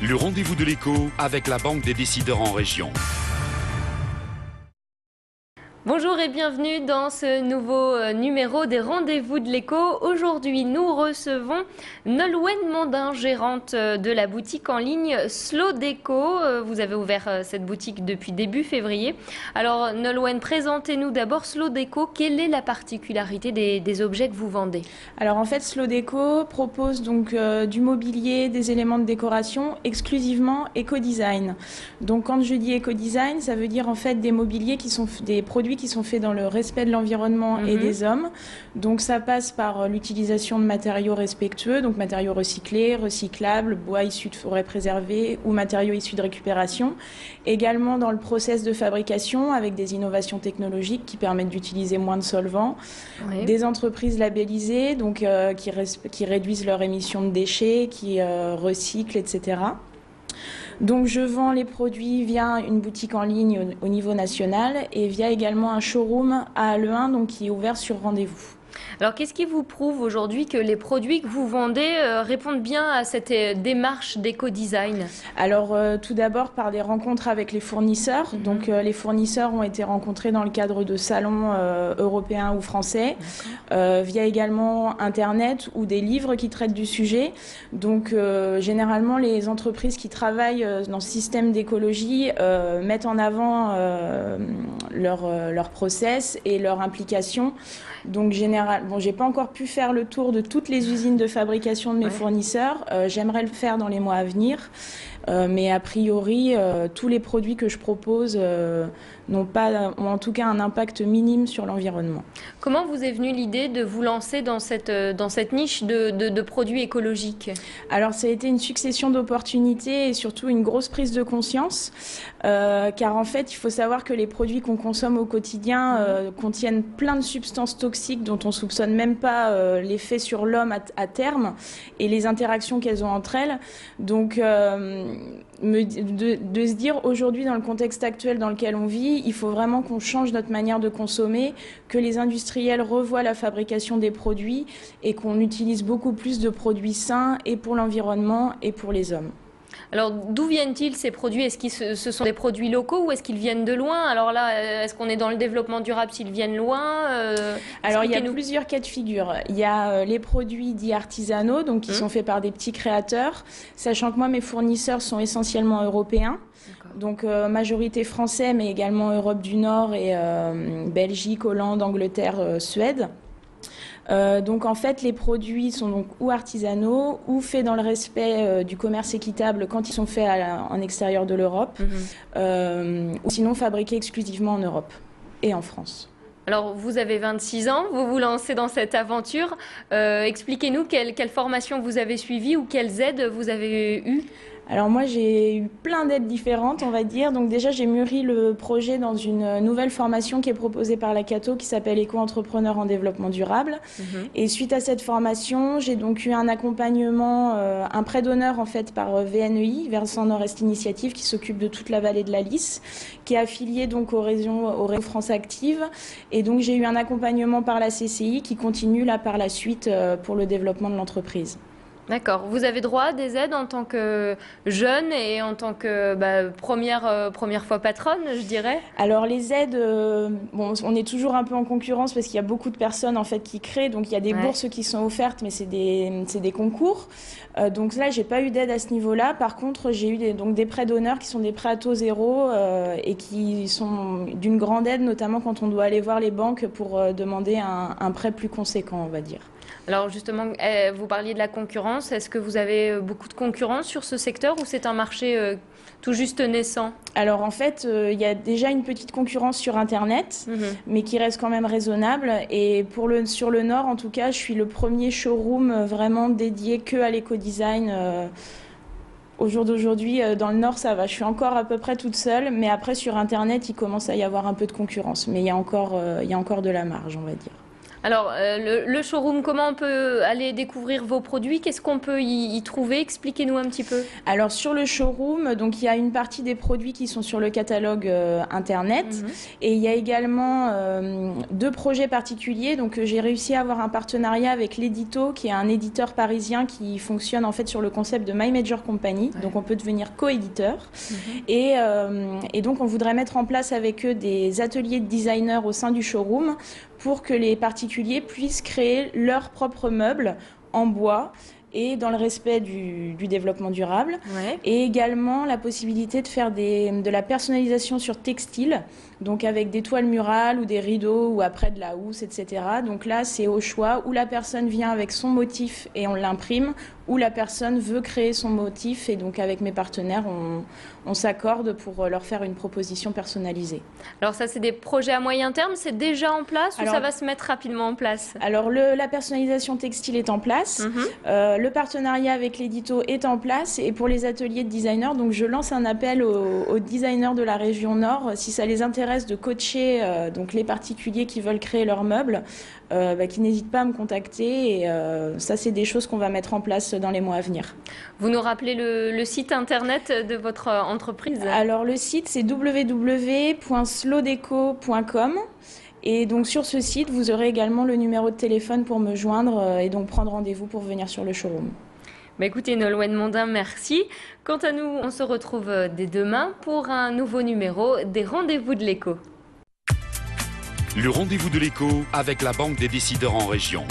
Le rendez-vous de l'écho avec la Banque des décideurs en région. Bonjour et bienvenue dans ce nouveau numéro des rendez-vous de l'écho. Aujourd'hui, nous recevons Nolwenn Mondin, gérante de la boutique en ligne Slow Déco. Vous avez ouvert cette boutique depuis début février. Alors Nolwenn, présentez-nous d'abord Slow Déco. Quelle est la particularité des objets que vous vendez? Alors en fait, Slow Déco propose donc du mobilier, des éléments de décoration exclusivement éco-design. Donc quand je dis éco-design, ça veut dire en fait des mobiliers qui sont des produits qui sont faits dans le respect de l'environnement et des hommes. Donc ça passe par l'utilisation de matériaux respectueux, donc matériaux recyclés, recyclables, bois issus de forêts préservées ou matériaux issus de récupération. Également dans le process de fabrication avec des innovations technologiques qui permettent d'utiliser moins de solvants. Oui. Des entreprises labellisées donc, qui réduisent leurs émissions de déchets, qui recyclent, etc. Donc je vends les produits via une boutique en ligne au niveau national et via également un showroom à Halluin, donc qui est ouvert sur rendez-vous. Alors qu'est-ce qui vous prouve aujourd'hui que les produits que vous vendez répondent bien à cette démarche d'éco-design? Alors tout d'abord par des rencontres avec les fournisseurs. Donc les fournisseurs ont été rencontrés dans le cadre de salons européens ou français, via également Internet ou des livres qui traitent du sujet. Donc généralement les entreprises qui travaillent dans ce système d'écologie mettent en avant leur process et leur implication. Donc j'ai pas encore pu faire le tour de toutes les usines de fabrication de mes fournisseurs. J'aimerais le faire dans les mois à venir. Mais a priori, tous les produits que je propose ont en tout cas un impact minime sur l'environnement. Comment vous est venue l'idée de vous lancer dans cette niche de produits écologiques? Alors ça a été une succession d'opportunités et surtout une grosse prise de conscience, car en fait il faut savoir que les produits qu'on consomme au quotidien contiennent plein de substances toxiques dont on ne soupçonne même pas l'effet sur l'homme à terme et les interactions qu'elles ont entre elles. Donc de se dire aujourd'hui dans le contexte actuel dans lequel on vit, il faut vraiment qu'on change notre manière de consommer, que les industriels revoient la fabrication des produits et qu'on utilise beaucoup plus de produits sains et pour l'environnement et pour les hommes. Alors d'où viennent-ils ces produits? Est-ce que ce sont des produits locaux ou est-ce qu'ils viennent de loin? Alors là, est-ce qu'on est dans le développement durable s'ils viennent loin? Alors il y a plusieurs cas de figure. Il y a les produits dits artisanaux, donc qui sont faits par des petits créateurs, sachant que moi mes fournisseurs sont essentiellement européens. Donc majorité français mais également Europe du Nord et Belgique, Hollande, Angleterre, Suède. Donc en fait les produits sont donc ou artisanaux ou faits dans le respect du commerce équitable quand ils sont faits en extérieur de l'Europe ou sinon fabriqués exclusivement en Europe et en France. Alors vous avez 26 ans, vous vous lancez dans cette aventure. Expliquez-nous quelle formation vous avez suivie ou quelles aides vous avez eues? Alors moi j'ai eu plein d'aides différentes on va dire, donc déjà j'ai mûri le projet dans une nouvelle formation qui est proposée par la Cato qui s'appelle Éco-entrepreneur en développement durable et suite à cette formation j'ai donc eu un accompagnement, un prêt d'honneur en fait par VNEI, Versant Nord-Est Initiative qui s'occupe de toute la vallée de la Lys, qui est affiliée donc au réseau France Active et donc j'ai eu un accompagnement par la CCI qui continue là par la suite pour le développement de l'entreprise. D'accord. Vous avez droit à des aides en tant que jeune et en tant que première fois patronne, je dirais? Alors les aides, on est toujours un peu en concurrence parce qu'il y a beaucoup de personnes en fait qui créent, donc il y a des bourses qui sont offertes, mais c'est des concours. Donc là, j'ai pas eu d'aide à ce niveau-là. Par contre, j'ai eu des prêts d'honneur qui sont des prêts à taux zéro et qui sont d'une grande aide, notamment quand on doit aller voir les banques pour demander un prêt plus conséquent, on va dire. Alors justement, vous parliez de la concurrence. Est-ce que vous avez beaucoup de concurrence sur ce secteur ou c'est un marché tout juste naissant? Alors en fait, il y a déjà une petite concurrence sur Internet, mais qui reste quand même raisonnable. Et sur le Nord, en tout cas, je suis le premier showroom vraiment dédié que à l'éco-design. Au jour d'aujourd'hui, dans le Nord, ça va. Je suis encore à peu près toute seule, mais après sur Internet, il commence à y avoir un peu de concurrence. Mais il y a encore de la marge, on va dire. Alors, le showroom, comment on peut aller découvrir vos produits? Qu'est-ce qu'on peut y trouver? Expliquez-nous un petit peu. Alors sur le showroom, donc il y a une partie des produits qui sont sur le catalogue internet et il y a également 2 projets particuliers. Donc j'ai réussi à avoir un partenariat avec l'Édito, qui est un éditeur parisien qui fonctionne en fait sur le concept de My Major Company. Donc on peut devenir co-éditeur et donc on voudrait mettre en place avec eux des ateliers de designers au sein du showroom pour que les particuliers puissent créer leurs propres meubles en bois et dans le respect du développement durable. Et également la possibilité de faire de la personnalisation sur textile, donc avec des toiles murales ou des rideaux ou après de la housse, etc. Donc là, c'est au choix, où la personne vient avec son motif et on l'imprime, ou la personne veut créer son motif et donc avec mes partenaires, on s'accorde pour leur faire une proposition personnalisée. Alors ça, c'est des projets à moyen terme, c'est déjà en place ou ça va se mettre rapidement en place? Alors la personnalisation textile est en place, le partenariat avec l'Édito est en place et pour les ateliers de designers, donc je lance un appel aux designers de la région Nord, si ça les intéresse de coacher donc les particuliers qui veulent créer leurs meubles, qui n'hésitent pas à me contacter et ça c'est des choses qu'on va mettre en place dans les mois à venir. Vous nous rappelez le site internet de votre entreprise? Alors le site c'est www.slowdeco.com et donc sur ce site vous aurez également le numéro de téléphone pour me joindre et donc prendre rendez-vous pour venir sur le showroom. Écoutez Nolwenn Mondin, merci. Quant à nous, on se retrouve dès demain pour un nouveau numéro des Rendez-vous de l'écho. Le Rendez-vous de l'écho avec la Banque des décideurs en région.